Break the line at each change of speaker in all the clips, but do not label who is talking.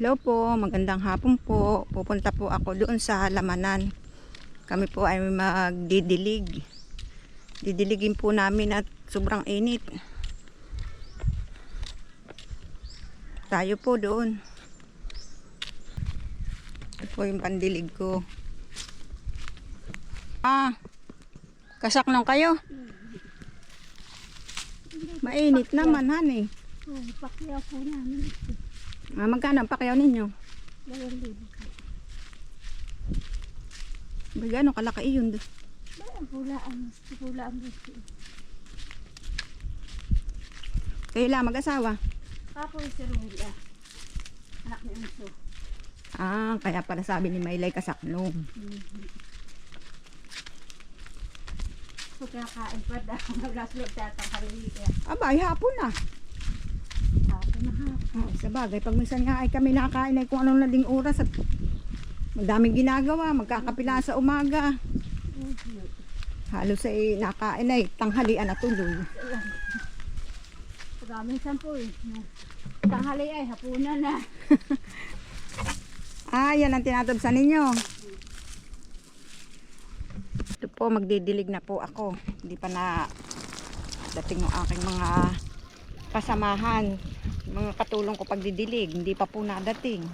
Hello po, magandang hapon po. Pupunta po ako doon sa Lamanan. Kami po ay magdidilig. Didiligin po namin at sobrang init. Tayo po doon. Ito po yung pandilig ko. Kasaknong kayo? Mainit naman, honey.
Oh, pakyaw po namin ito.
Magkano ang pakyaw ninyo?
2,000.
Gano'ng kalaki yun?
Pulaan gusto.
Kayo lang mag-asawa?
Ako si Rulia. Anak ni Unso.
Kaya pala sabi ni Maylay kasaknong.
Pagkakain pa daw. Naglaslog tatang halika.
Abay, hapon na.
Ako na hapon.
Sa bagay, pag minsan nga ay kami nakakain ay kung anong lading oras at madaming ginagawa, magkakapila sa umaga. Halos ay nakain ay tanghalian na tuloy.
Pagka minsan po eh. Tanghali ay hapunan na.
Yan ang tinatabsan ninyo. Ito po, magdidilig na po ako. Hindi pa na dating ng aking mga kasamahan. Mga katulong ko pagdidilig. Hindi pa po nadating.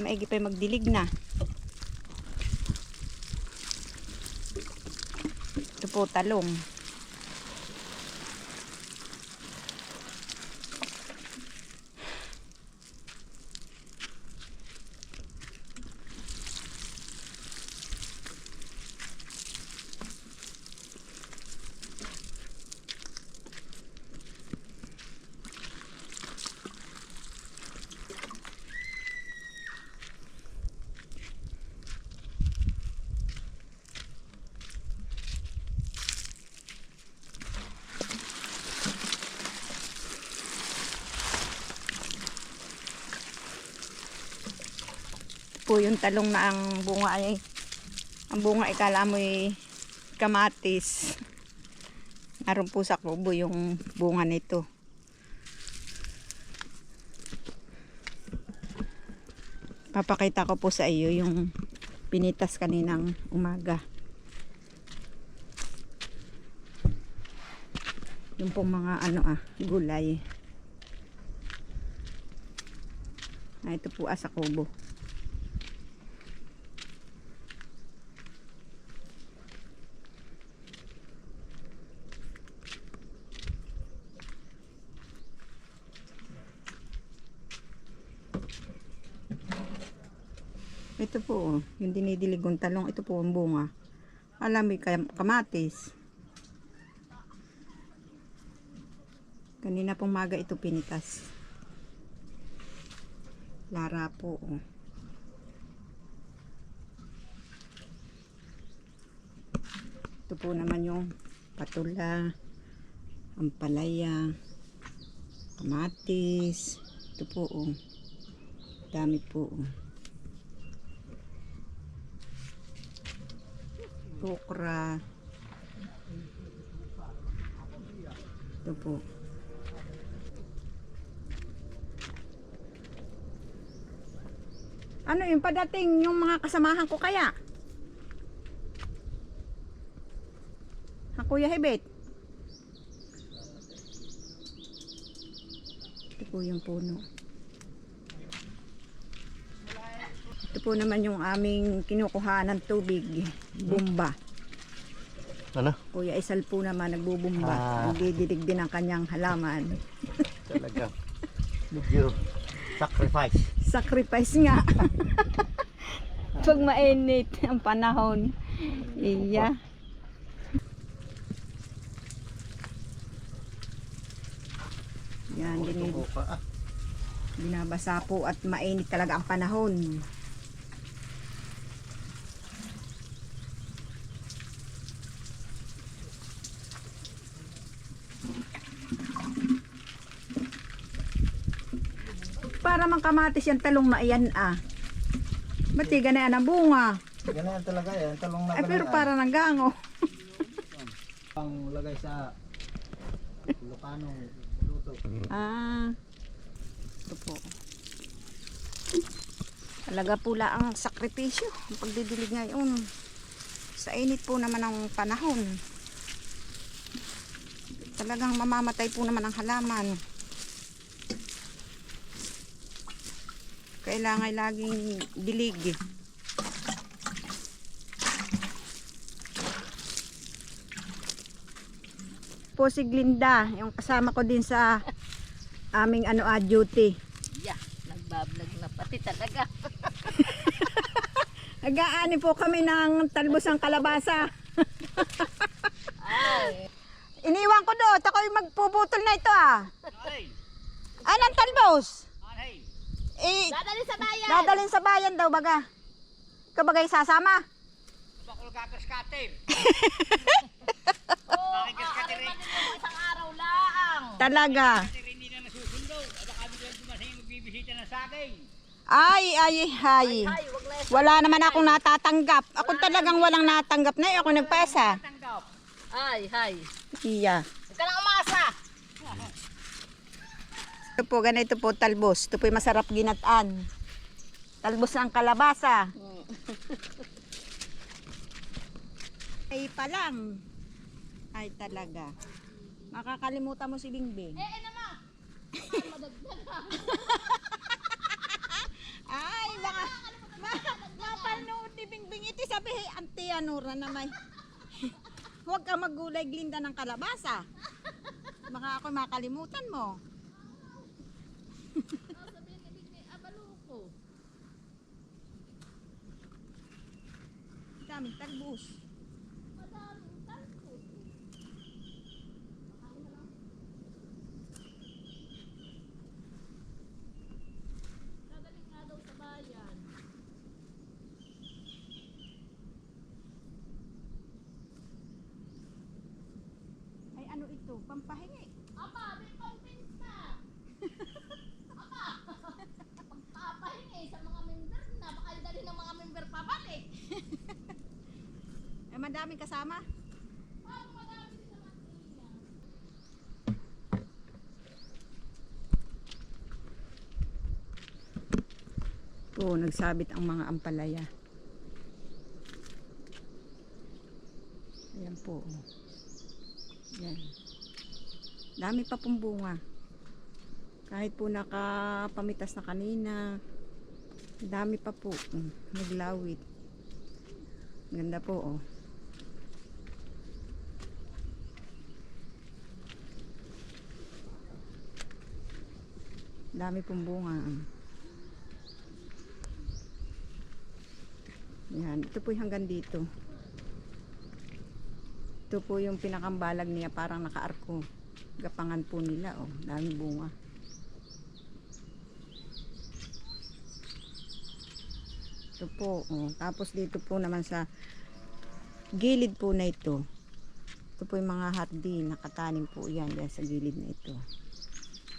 Maigi pa magdilig na. Ito po, talong. Po yung talong na ang bunga ay ikala mo ay kamatis. Naroon po sa kubo yung bunga nito. Papakita ko po sa iyo yung pinitas kaninang umaga. Yung pong mga gulay. Ito po sa kubo. Ito po, yung dinidiligong talong, ito po ang bunga. Alam mo, kamatis. Kanina pong maga ito pinitas. Lara po. Ito po naman yung patula, ampalaya, kamatis. Ito po, dami po. Okra. Ito po. Ano yung padating yung mga kasamahan ko kaya? Kuya Hebet. Ito po yung puno. Ito po naman yung aming kinukuha ng tubig. Bumba.
Ano?
Kuya Isal po naman nagbubumba. Nagdidilig din ang kanyang halaman.
Talaga. Medyo sacrifice.
Sacrifice nga. Pag mainit ang panahon. Iya. Yan, binabasa po at mainit talaga ang panahon. Para mang kamatis yung talong na iyan Ba't na yan ang bunga?
Ganyan talaga yan. Talong na
Pero para nanggango.
Ang lagay sa Ilocano luto.
Ito po. Talaga pula ang sakripisyo ang pagdidilig ngayon. Sa init po naman ang panahon. Talagang mamamatay po naman ang halaman. Kailangan laging dilig. Po si Glinda, yung kasama ko din sa aming duty.
Yeah, nagbablog na pati talaga.
Nag-aani po kami ng talbos ng kalabasa.
Ay.
Iniwan ko doon, ako'y magpuputol na ito Anong talbos?
Dadali sa bayan.
Dadalhin sa bayan daw baga. Kabagay sasama.
Bakul kakaskatin.
Aaral man din isang araw lang.
Talaga.
Hindi na nasusundo. At kami lang dumasing magbibisita ng saging.
Ay.
Ay, wag na yan.
Wala naman akong natatanggap. Ako talagang walang natanggap na ako nagpasa.
Tanggap.
Ay.
Iya.
Huwag ka nang umasa.
Ito po, ganito po talbos. Ito po yung masarap ginataan. Talbos ng kalabasa. Ay pa lang. Ay talaga. Makakalimutan mo si Bingbing.
naman.
Ay, baka mapanood ni Bingbing iti sabi, Auntie Anura na may huwag ka maggulay Glinda ng kalabasa. Baka ako makalimutan mo.
Sabihin ni Bigni, abaluko.
Daming talbos.
Madaming talpo. Dadaling nga daw sa bayan.
Ay ano ito? Pampahingi.
Apa, may pangpinsa. Apa, pagpapahingi sa mga member na, baka dali ng mga member pabalik.
Ay madaming kasama.
Parang madami din naman niya.
Oo, nagsabit ang mga ampalaya. Ayan po. Ayan. Dami pa pong bunga. Kahit po nakapamitas na kanina. Dami pa po. Naglawit. Ganda po oh. Dami pong bunga. Yan, ito po yung hanggang dito. Ito po yung pinakambalag niya, parang nakaarko. Gapangan po nila, oh. Dami bunga. Ito po, oh. Tapos dito po naman sa gilid po na ito. Ito po yung mga hardin, nakatanim po yan, yan sa gilid na ito.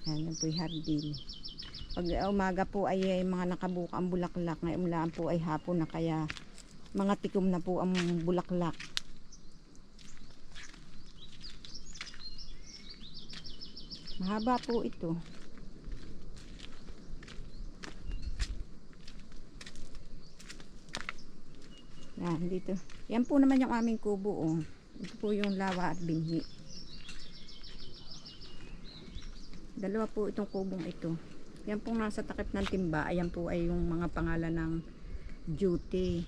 Yan po yung hardin. Pag umaga po ay mga nakabuka ang bulaklak. Ngayon ulan po ay hapon na, kaya mga tikom na po ang bulaklak. Mahaba po ito. Yan dito. Yan po naman yung aming kubo oh. Ito po yung lawa at binhi. Dalawa po itong kubong ito. Yan po nasa takip ng timba. Ayan po ay yung mga pangalan ng duty.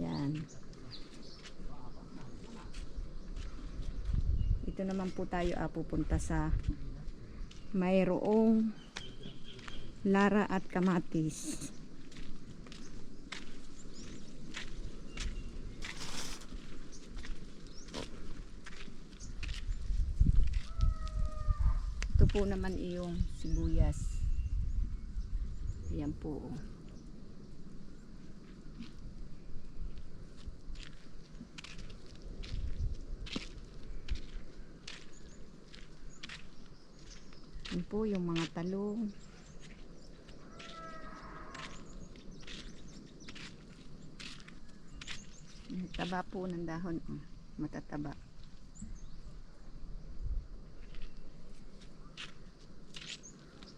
Yan. Ito naman po tayo pupunta sa mayroong Lara at Kamatis. Ito po naman iyong sibuyas. Ayan po. Ayan po yung mga talong. Taba po ng dahon. Matataba.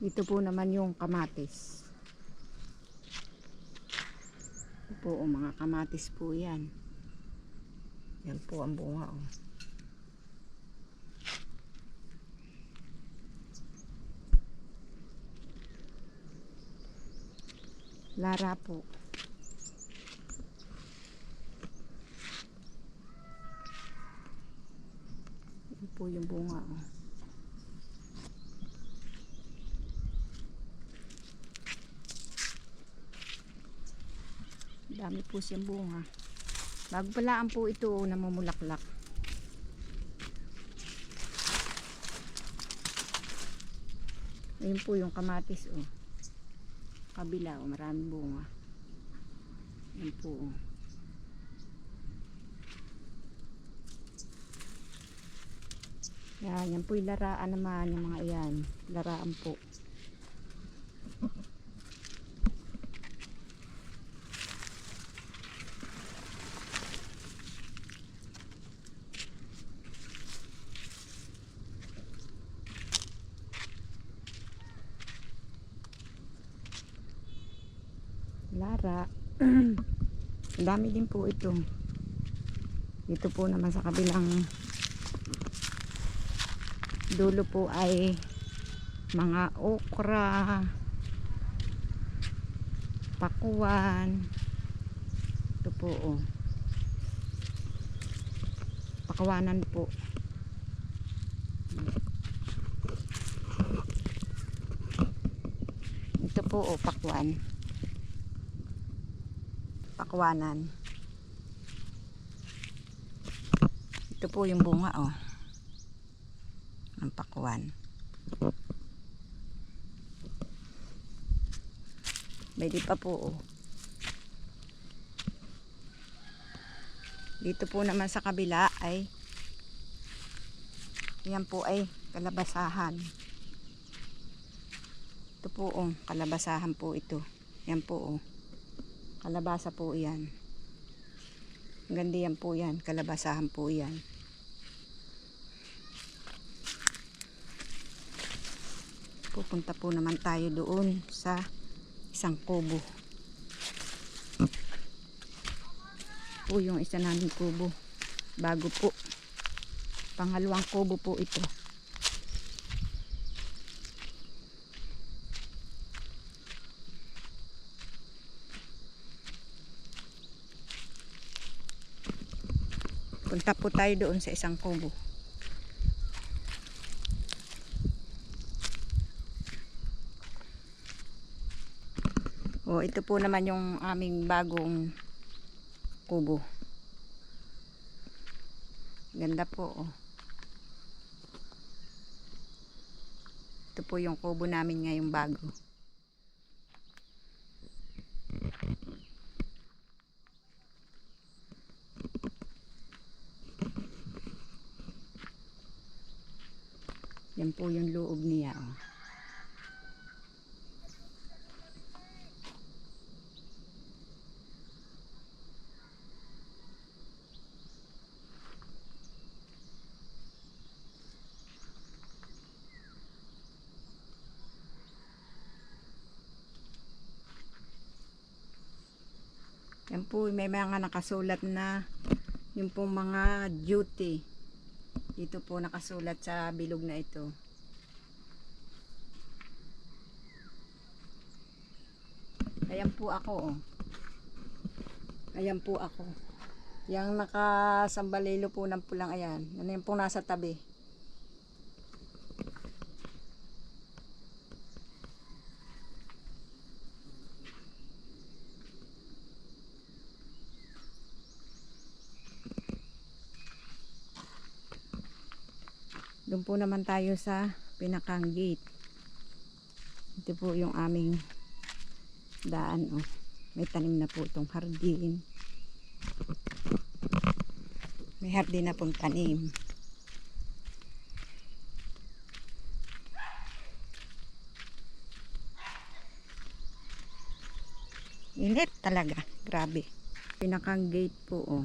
Dito po naman yung kamatis. po, mga kamatis po yan. Yan po ang bunga, oh. Lara po. Yan po yung bunga, oh. Dami po siyang bunga. Bagpalaan po ito, namumulaklak. Ayun po yung kamatis, oh. Kabila, oh, maraming bunga. Yan po, oh. Yan po yung laraan naman, yung mga yan. Laraan po. Lara. Dami din po ito. Dito po naman sa kabilang dulo po ay mga okra, pakuan. Ito po, oh. Pakawanan po. Ito po, oh, pakuan. Pakwanan. Ito po yung bunga, oh. Ang pakwan. May di pa po, oh. Dito po naman sa kabila ay yan po ay kalabasahan. Ito po, oh, kalabasahan po ito. Yan po, oh. Kalabasa po yan. Ganda yan po yan. Kalabasahan po yan. Pupunta po naman tayo doon sa isang kubo. Po yung isa namin kubo. Bago po. Pangalawang kubo po ito. Punta po tayo doon sa isang kubo. O, ito po naman yung aming bagong kubo. Ganda po, oh. Ito po yung kubo namin ngayong bago. Yan po yung loob niya, oh. Yan po, may mga nakasulat na yung pong mga duty. Dito po nakasulat sa bilog na ito. Ayan po ako, oh. Ayan po ako. Yang nakasambalilo po ng pulang, ayan. Yan yung pong nasa tabi. Doon po naman tayo sa pinakang gate. Ito po yung aming daan, oh. May tanim na po itong hardin. May hardin na pong tanim. Init talaga, grabe. Pinakang gate po, oh.